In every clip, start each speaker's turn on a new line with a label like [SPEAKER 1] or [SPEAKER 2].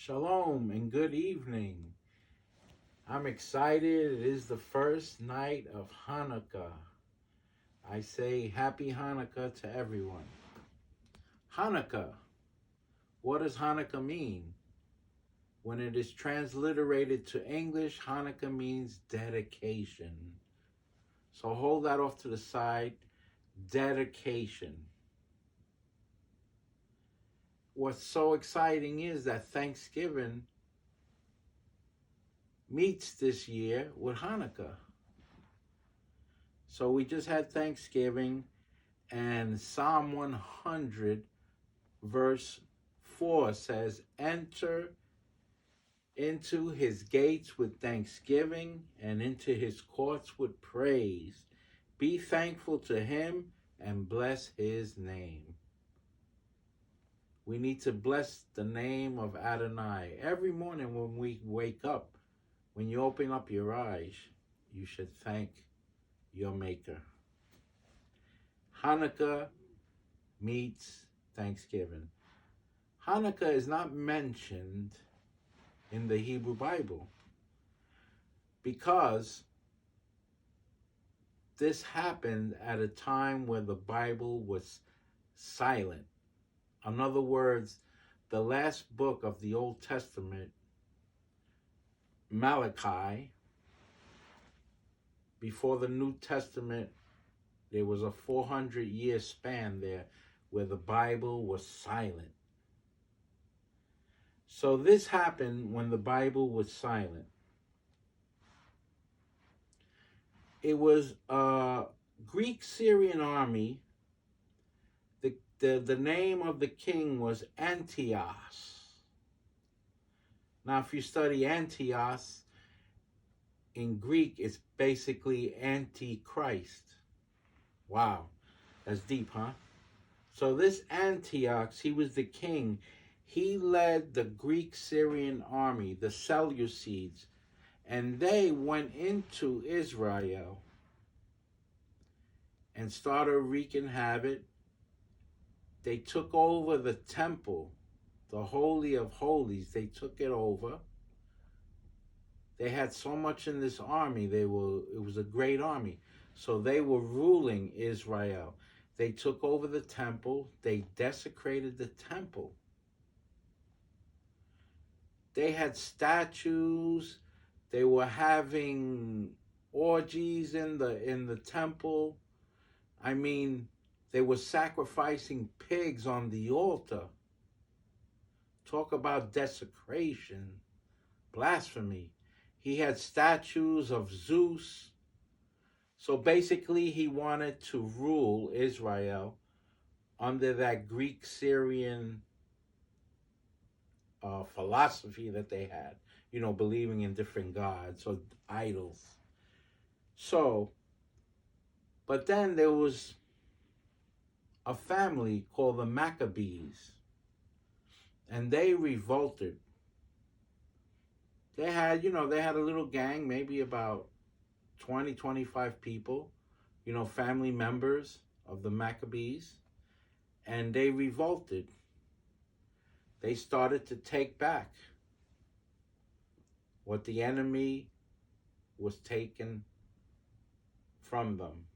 [SPEAKER 1] Shalom and good evening. I'm excited. It is the first night of Hanukkah. I say happy Hanukkah to everyone. Hanukkah. What does Hanukkah mean? When it is transliterated to English, Hanukkah means dedication. So hold that off to the side. Dedication. What's so exciting is that Thanksgiving meets this year with Hanukkah. So we just had Thanksgiving, and Psalm 100 verse 4 says, "Enter into his gates with thanksgiving and into his courts with praise. Be thankful to him and bless his name." We need to bless the name of Adonai. Every morning when we wake up, when you open up your eyes, you should thank your Maker. Hanukkah meets Thanksgiving. Hanukkah is not mentioned in the Hebrew Bible because this happened at a time where the Bible was silent. In other words, the last book of the Old Testament, Malachi, before the New Testament, there was a 400-year span there where the Bible was silent. So this happened when the Bible was silent. It was a Greek-Syrian army. The name of the king was Antiochus. Now, if you study Antiochus in Greek, it's basically Antichrist. Wow, that's deep, huh? So this Antiochus, he was the king. He led the Greek-Syrian army, the Seleucids, and they went into Israel and started wreaking havoc. They took over the temple, the Holy of Holies. They took it over. They had so much in this army. It was a great army. So they were ruling Israel. They took over the temple. They desecrated the temple. They had statues. They were having orgies in the temple. I mean, they were sacrificing pigs on the altar. Talk about desecration, blasphemy. He had statues of Zeus. So basically, he wanted to rule Israel under that Greek-Syrian philosophy that they had, believing in different gods or idols. So, but then there was a family called the Maccabees, and they revolted. They had a little gang, maybe about 20, 25 people, family members of the Maccabees, and they revolted. They started to take back what the enemy was taken from them.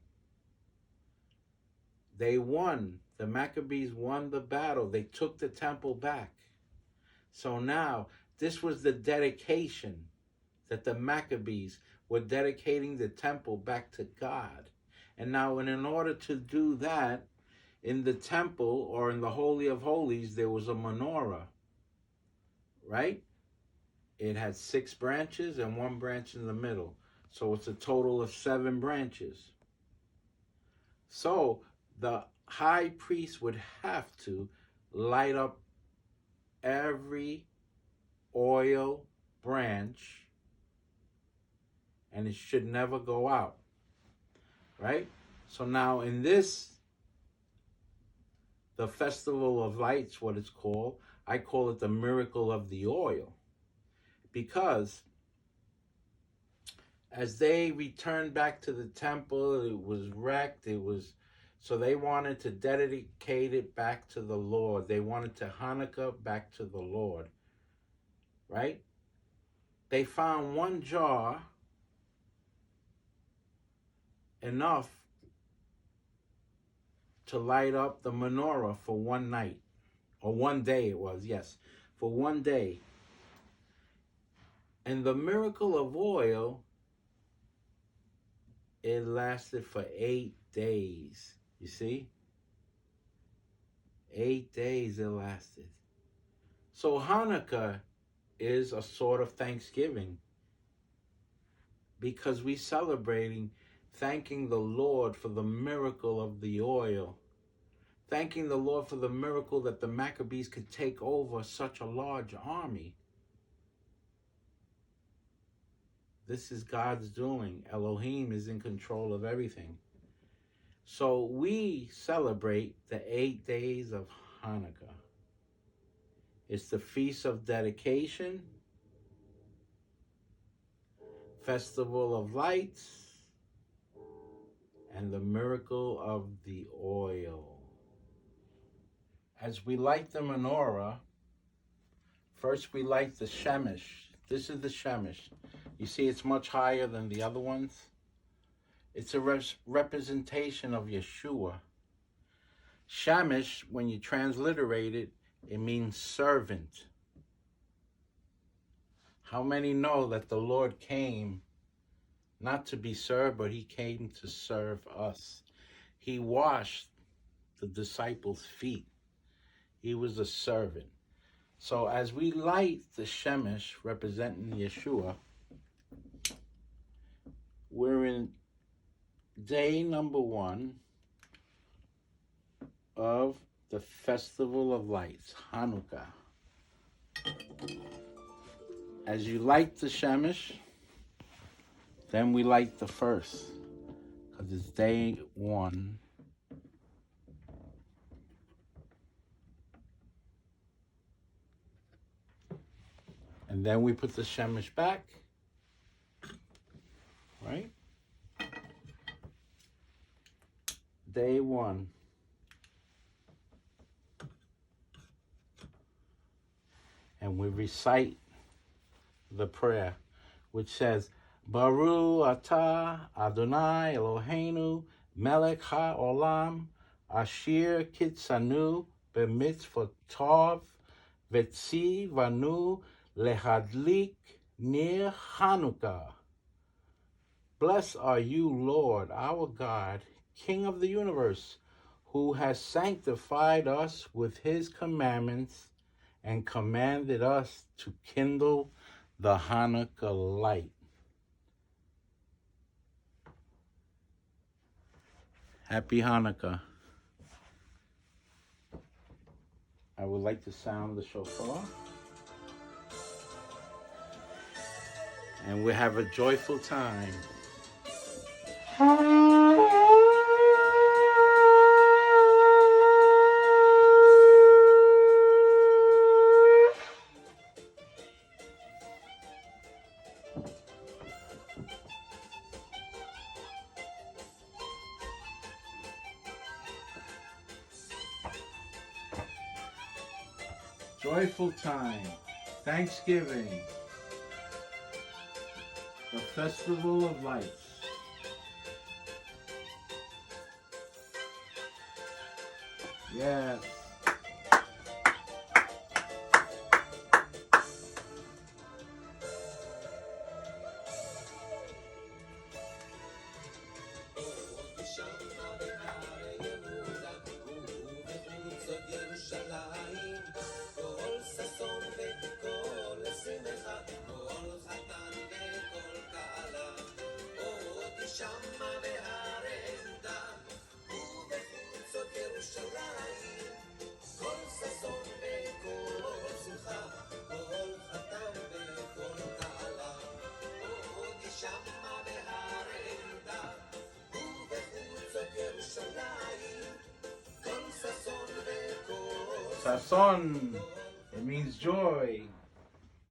[SPEAKER 1] They won. The Maccabees won the battle. They took the temple back. So now, this was the dedication that the Maccabees were dedicating the temple back to God. And now, in order to do that, in the temple or in the Holy of Holies, there was a menorah, right? It had 6 branches and 1 branch in the middle. So it's a total of 7 branches. So the high priest would have to light up every oil branch, and it should never go out, right? So now in this, the Festival of Lights, what it's called, I call it the miracle of the oil, because as they returned back to the temple, it was wrecked. So they wanted to dedicate it back to the Lord. They wanted to Hanukkah back to the Lord. right? They found one jar enough to light up the menorah for one night, or one day it was, yes, for one day. And the miracle of oil, it lasted for 8 days. You see? 8 days it lasted. So Hanukkah is a sort of Thanksgiving, because we celebrating thanking the Lord for the miracle of the oil, thanking the Lord for the miracle that the Maccabees could take over such a large army. This is God's doing. Elohim is in control of everything. So we celebrate the 8 days of Hanukkah. It's the Feast of Dedication, Festival of Lights, and the miracle of the oil. As we light the menorah, first we light the shemesh. This is the shemesh. You see it's much higher than the other ones. It's a representation of Yeshua. Shemesh, when you transliterate it, it means servant. How many know that the Lord came not to be served, but he came to serve us? He washed the disciples' feet. He was a servant. So as we light the shemesh representing Yeshua, we're in day number 1 of the Festival of Lights, Hanukkah. As you light the shemesh, then we light the first, because it's day 1. And then we put the shemesh back, right? Day 1. And we recite the prayer, which says, Baruch atah Adonai Eloheinu melech haolam asher kitzanu b'mitzvotov v'tzivanu lehadlik ner Hanukkah. Blessed are you, Lord, our God, King of the universe, who has sanctified us with his commandments and commanded us to kindle the Hanukkah light. Happy Hanukkah. I would like to sound the shofar. And we have a joyful time. Joyful time, Thanksgiving, the Festival of Lights. Yes. Sason, it means joy.